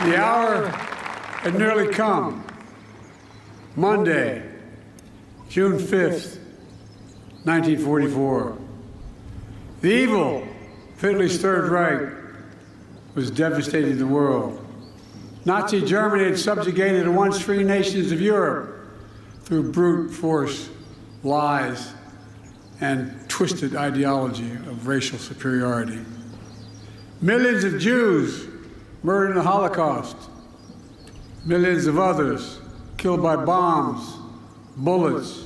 The hour had nearly come. Monday, June 5th, 1944. The evil of Hitler's Third Reich was devastating the world. Nazi Germany had subjugated the once free nations of Europe through brute force, lies, and twisted ideology of racial superiority. Millions of Jews murdered in the Holocaust. Millions of others killed by bombs, bullets,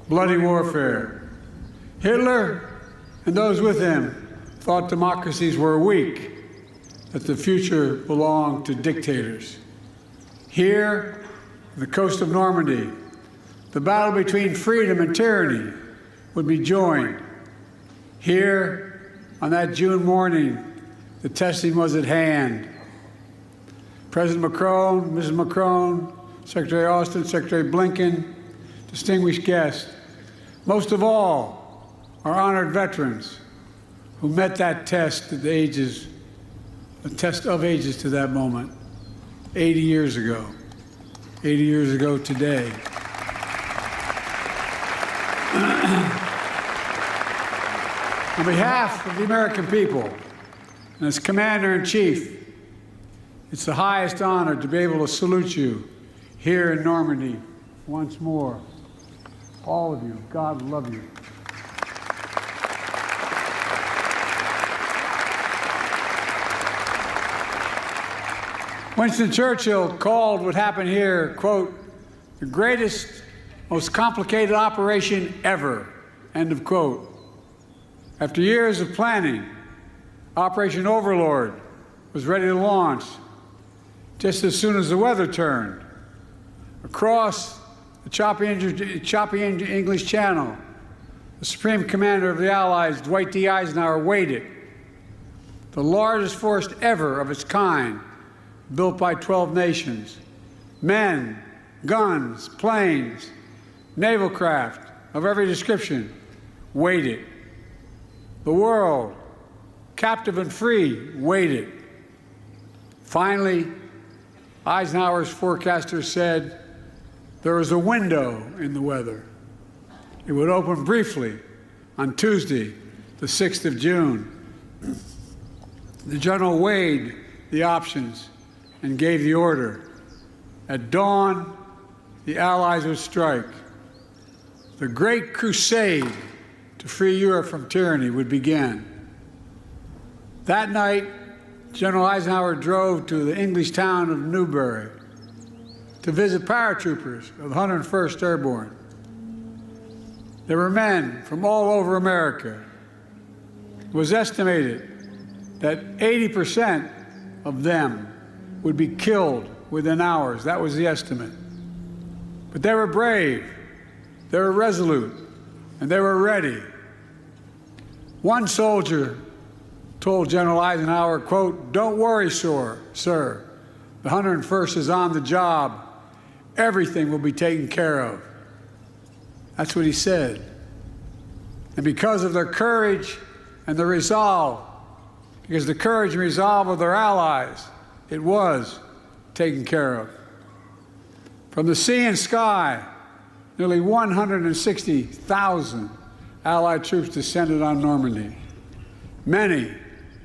bloody warfare. Hitler and those with him thought democracies were weak, that the future belonged to dictators. Here, on the coast of Normandy, the battle between freedom and tyranny would be joined. Here, on that June morning, the testing was at hand. President Macron, Mrs. Macron, Secretary Austin, Secretary Blinken, distinguished guests, most of all, our honored veterans who met that test at the ages, a test of ages to that moment, 80 years ago today. On behalf of the American people and as Commander-in-Chief, it's the highest honor to be able to salute you here in Normandy once more. All of you, God love you. Winston Churchill called what happened here, quote, the greatest, most complicated operation ever, end of quote. After years of planning, Operation Overlord was ready to launch just as soon as the weather turned. Across the choppy English Channel, the Supreme Commander of the Allies, Dwight D. Eisenhower, waited. The largest force ever of its kind, built by 12 nations. Men, guns, planes, naval craft of every description waited. The world, captive and free, waited. Finally, Eisenhower's forecaster said there was a window in the weather. It would open briefly on Tuesday, the 6th of June. The general weighed the options and gave the order. At dawn, the Allies would strike. The great crusade to free Europe from tyranny would begin. That night, General Eisenhower drove to the English town of Newbury to visit paratroopers of the 101st Airborne. There were men from all over America. It was estimated that 80% of them would be killed within hours. That was the estimate. But they were brave, they were resolute, and they were ready. One soldier told General Eisenhower, quote, don't worry, sir. The 101st is on the job. Everything will be taken care of. That's what he said. And because of their courage and their resolve, because the courage and resolve of their allies, it was taken care of. From the sea and sky, nearly 160,000 Allied troops descended on Normandy. Many,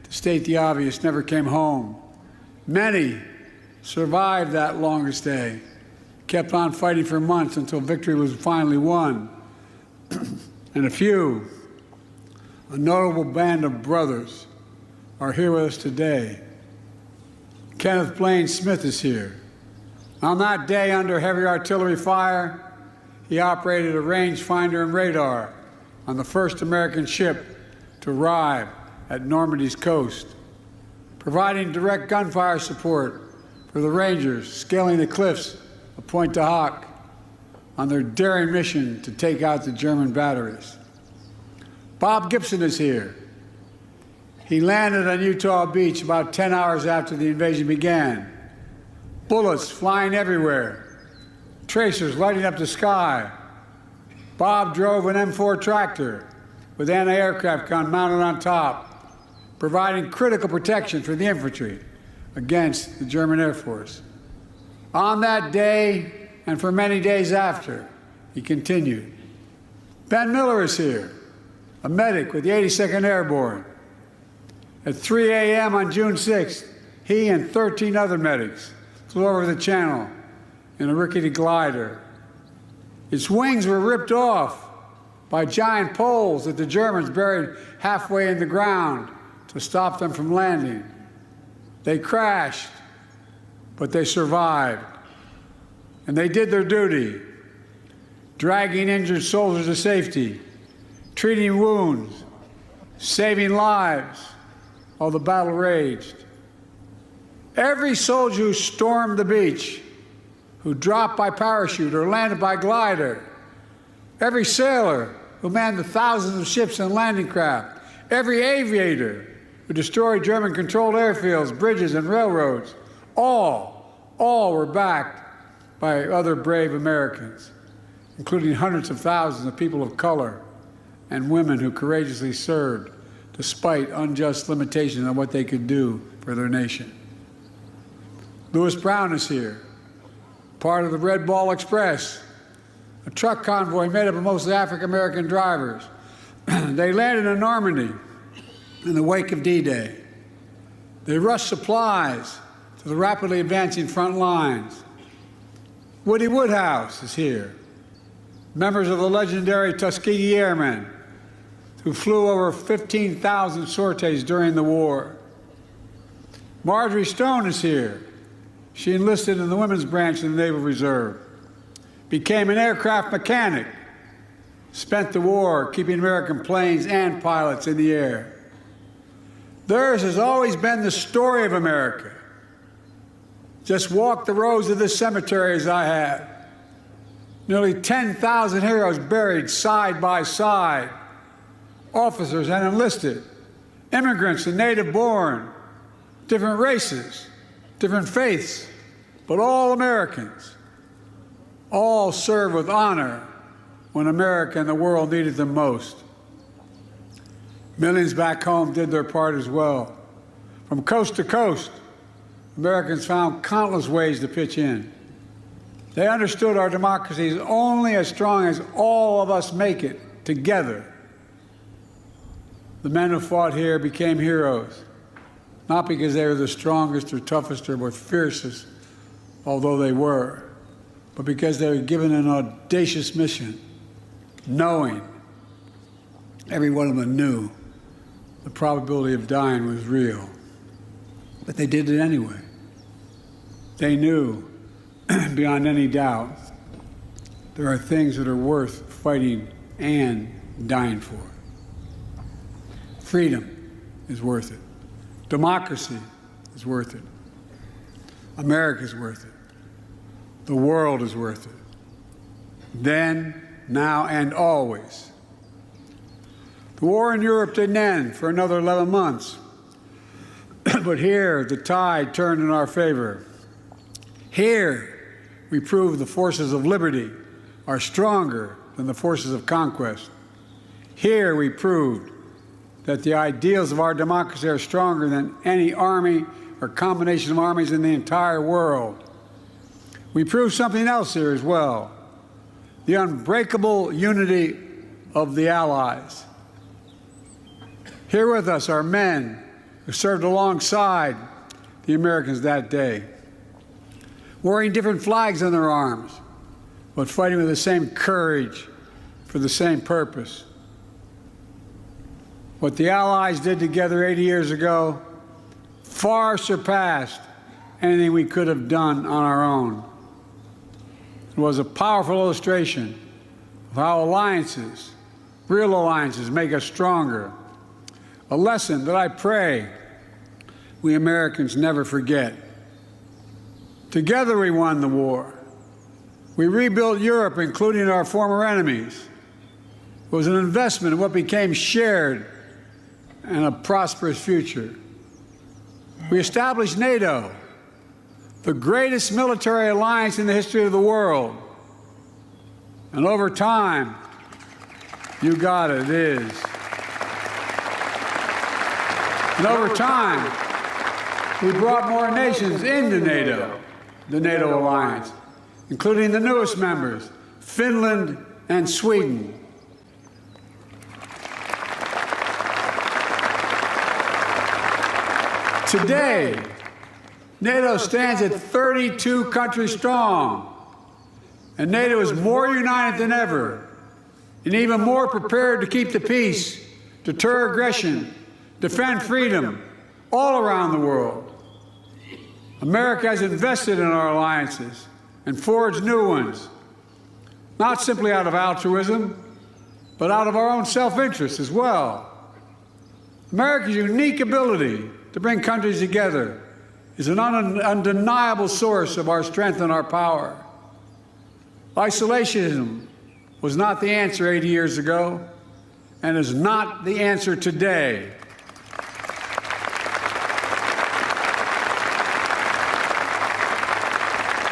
to state the obvious, never came home. Many survived that longest day, kept on fighting for months until victory was finally won. And a few, a notable band of brothers, are here with us today. Kenneth Blaine Smith is here. On that day, under heavy artillery fire, he operated a rangefinder and radar on the first American ship to arrive at Normandy's coast, providing direct gunfire support for the Rangers scaling the cliffs of Pointe du Hoc on their daring mission to take out the German batteries. Bob Gibson is here. He landed on Utah Beach about 10 hours after the invasion began. Bullets flying everywhere, tracers lighting up the sky. Bob drove an M4 tractor with anti-aircraft gun mounted on top, providing critical protection for the infantry against the German Air Force. On that day, and for many days after, he continued. Ben Miller is here, a medic with the 82nd Airborne. At 3 a.m. on June 6th, he and 13 other medics flew over the channel in a rickety glider. Its wings were ripped off by giant poles that the Germans buried halfway in the ground to stop them from landing. They crashed, but they survived. And they did their duty, dragging injured soldiers to safety, treating wounds, saving lives while the battle raged. Every soldier who stormed the beach, who dropped by parachute or landed by glider, every sailor who manned the thousands of ships and landing craft, every aviator who destroyed German-controlled airfields, bridges, and railroads, all were backed by other brave Americans, including hundreds of thousands of people of color and women who courageously served despite unjust limitations on what they could do for their nation. Lewis Brown is here, part of the Red Ball Express, a truck convoy made up of mostly African-American drivers. They landed in Normandy in the wake of D-Day. They rushed supplies to the rapidly advancing front lines. Woody Woodhouse is here, members of the legendary Tuskegee Airmen, who flew over 15,000 sorties during the war. Marjorie Stone is here. She enlisted in the women's branch of the Naval Reserve, became an aircraft mechanic, spent the war keeping American planes and pilots in the air. Theirs has always been the story of America. Just walk the rows of this cemetery as I have. Nearly 10,000 heroes buried side by side, officers and enlisted, immigrants and native-born, different races, different faiths, but all Americans. All served with honor when America and the world needed them most. Millions back home did their part as well. From coast to coast, Americans found countless ways to pitch in. They understood our democracy is only as strong as all of us make it together. The men who fought here became heroes, not because they were the strongest or toughest or most fiercest, although they were, but because they were given an audacious mission, knowing, every one of them knew, the probability of dying was real. But they did it anyway. They knew, beyond any doubt, there are things that are worth fighting and dying for. Freedom is worth it. Democracy is worth it. America is worth it. The world is worth it. Then, now, and always. The war in Europe didn't end for another 11 months. But here, the tide turned in our favor. Here, we proved the forces of liberty are stronger than the forces of conquest. Here, we proved that the ideals of our democracy are stronger than any army or combination of armies in the entire world. We proved something else here as well, the unbreakable unity of the Allies. Here with us are men who served alongside the Americans that day, wearing different flags on their arms, but fighting with the same courage for the same purpose. What the Allies did together 80 years ago far surpassed anything we could have done on our own. It was a powerful illustration of how alliances, real alliances, make us stronger. A lesson that I pray we Americans never forget. Together we won the war. We rebuilt Europe, including our former enemies. It was an investment in what became shared and a prosperous future. We established NATO, the greatest military alliance in the history of the world. And over time, you got it, it is. And over time, We brought more nations into NATO, the NATO alliance, including the newest members, Finland and Sweden. Today, NATO stands at 32 countries strong, and NATO is more united than ever, and even more prepared to keep the peace, deter aggression, defend freedom all around the world. America has invested in our alliances and forged new ones, not simply out of altruism, but out of our own self-interest as well. America's unique ability to bring countries together is an undeniable source of our strength and our power. Isolationism was not the answer 80 years ago and is not the answer today.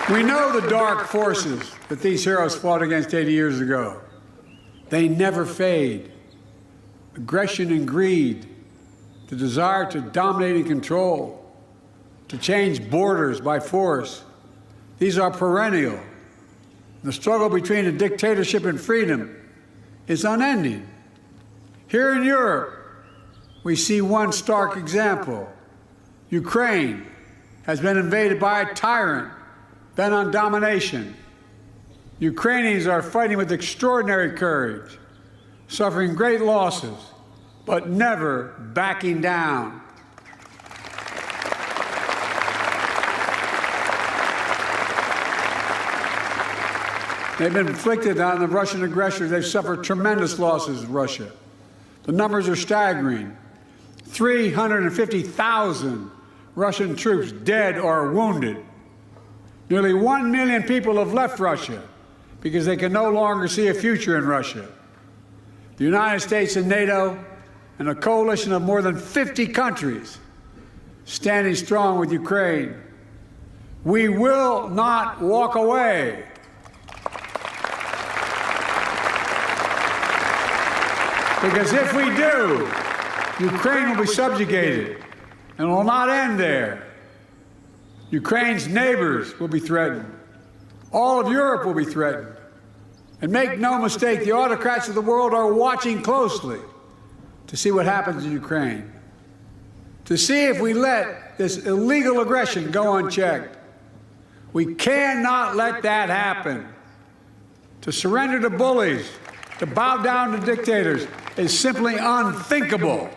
We know the dark forces that these heroes fought against 80 years ago. They never fade. Aggression and greed, the desire to dominate and control, to change borders by force, these are perennial. The struggle between a dictatorship and freedom is unending. Here in Europe, we see one stark example. Ukraine has been invaded by a tyrant bent on domination. Ukrainians are fighting with extraordinary courage, suffering great losses, but never backing down. They've been inflicted on the Russian aggressors. They've suffered tremendous losses in Russia. The numbers are staggering. 350,000 Russian troops dead or wounded. Nearly 1 million people have left Russia because they can no longer see a future in Russia. The United States and NATO and a coalition of more than 50 countries standing strong with Ukraine. We will not walk away. Because if we do, Ukraine will be subjugated and will not end there. Ukraine's neighbors will be threatened. All of Europe will be threatened. And make no mistake, the autocrats of the world are watching closely to see what happens in Ukraine, to see if we let this illegal aggression go unchecked. We cannot let that happen. To surrender to bullies, to bow down to dictators, is simply unthinkable.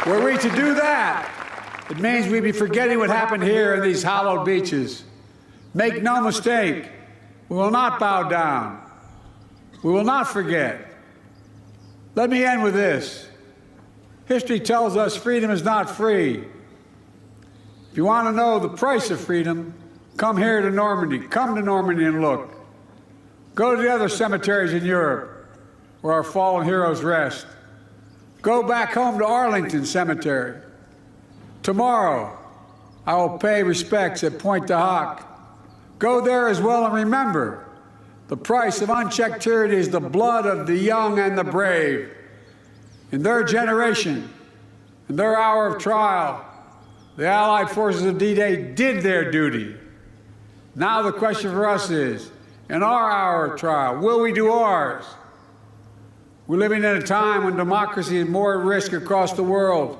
Were we to do that, it means we'd be forgetting what happened here in these hallowed beaches. Make no mistake, we will not bow down. We will not forget. Let me end with this. History tells us freedom is not free. If you want to know the price of freedom, come here to Normandy. Come to Normandy and look. Go to the other cemeteries in Europe where our fallen heroes rest. Go back home to Arlington Cemetery. Tomorrow, I will pay respects at Pointe du Hoc. Go there as well and remember, the price of unchecked tyranny is the blood of the young and the brave. In their generation, in their hour of trial, the Allied forces of D-Day did their duty. Now the question for us is, in our hour of trial, will we do ours? We're living in a time when democracy is more at risk across the world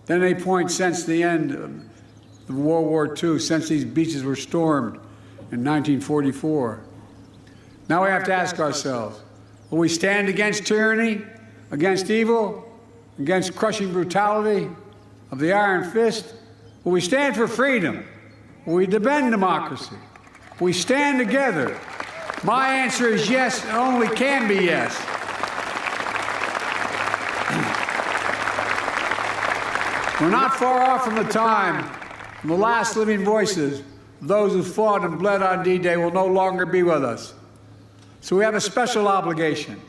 than any point since the end of World War II, since these beaches were stormed in 1944. Now we have to ask ourselves, will we stand against tyranny, against evil, against crushing brutality of the iron fist? Will we stand for freedom? Will we defend democracy? Will we stand together? My answer is yes, and only can be yes. We're not far off from the time when the last living voices of those who fought and bled on D-Day will no longer be with us. So we have a special obligation.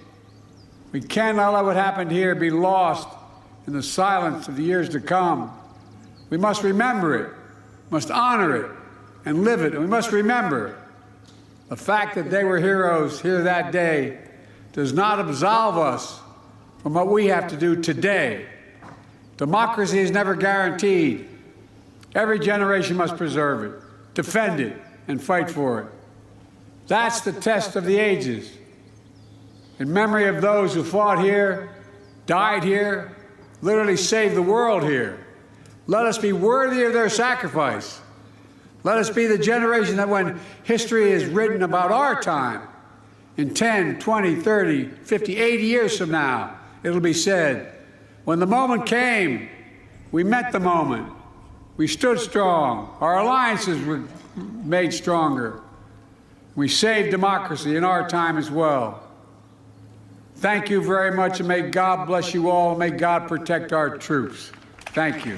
We cannot let what happened here be lost in the silence of the years to come. We must remember it, must honor it, and live it. And we must remember the fact that they were heroes here that day does not absolve us from what we have to do today. Democracy is never guaranteed. Every generation must preserve it, defend it, and fight for it. That's the test of the ages. In memory of those who fought here, died here, literally saved the world here, let us be worthy of their sacrifice. Let us be the generation that when history is written about our time, in 10, 20, 30, 50, 80 years from now, it'll be said, when the moment came, we met the moment. We stood strong. Our alliances were made stronger. We saved democracy in our time as well. Thank you very much, and may God bless you all, and may God protect our troops. Thank you.